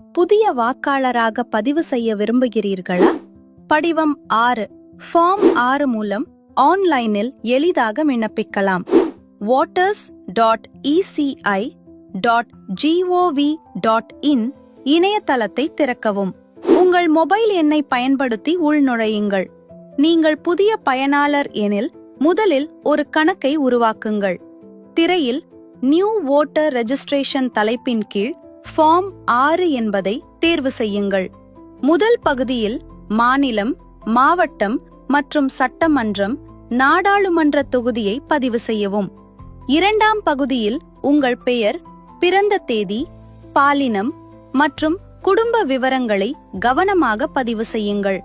புதிய வாக்காளராக பதிவு செய்ய விரும்புகிறீர்களா? படிவம் 6 ஃபார்ம் 6 மூலம் ஆன்லைனில் எளிதாக விண்ணப்பிக்கலாம். voters.eci.gov.in இணையதளத்தை திறக்கவும். உங்கள் மொபைல் எண்ணை பயன்படுத்தி உள்நுழையுங்கள். நீங்கள் புதிய பயனாளர் எனில் முதலில் ஒரு கணக்கை உருவாக்குங்கள். திரையில் நியூ வோட்டர் ரெஜிஸ்ட்ரேஷன் தலைப்பின் கீழ் ஃபார்ம் 6 என்பதை தேர்வு செய்யுங்கள். முதல் பகுதியில் மாநிலம், மாவட்டம் மற்றும் சட்டமன்றம், நாடாளுமன்ற தொகுதியை பதிவு செய்யவும். இரண்டாம் பகுதியில் உங்கள் பெயர், பிறந்த தேதி, பாலினம் மற்றும் குடும்ப விவரங்களை கவனமாக பதிவு செய்யுங்கள்.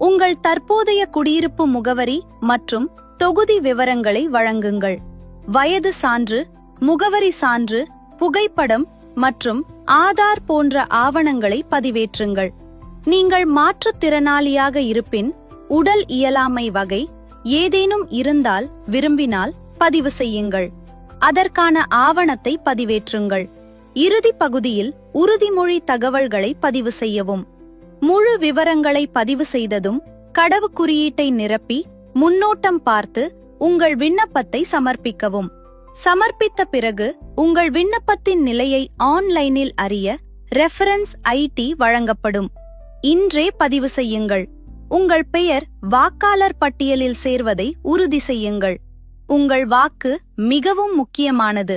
உங்கள் தற்போதைய குடியிருப்பு முகவரி மற்றும் தொகுதி விவரங்களை வழங்குங்கள். வயது சான்று, முகவரி சான்று, புகைப்படம் மற்றும் ஆதார் போன்ற ஆவணங்களை பதிவேற்றுங்கள். நீங்கள் மாற்றுத்திறனாளியாக இருப்பின், உடல் இயலாமை வகை ஏதேனும் இருந்தால் விரும்பினால் பதிவு செய்யுங்கள். அதற்கான ஆவணத்தை பதிவேற்றுங்கள். இறுதி பகுதியில் உறுதிமொழி தகவல்களை பதிவு செய்யவும். முழு விவரங்களை பதிவு செய்ததும் கடவு குறியீட்டை நிரப்பி முன்னோட்டம் பார்த்து உங்கள் விண்ணப்பத்தை சமர்ப்பிக்கவும். சமர்ப்பித்த பிறகு உங்கள் விண்ணப்பத்தின் நிலையை ஆன்லைனில் அறிய ரெஃபரன்ஸ் ஐடி வழங்கப்படும். இன்றே பதிவு செய்யுங்கள். உங்கள் பெயர் வாக்காளர் பட்டியலில் சேர்வதை உறுதி செய்யுங்கள். உங்கள் வாக்கு மிகவும் முக்கியமானது.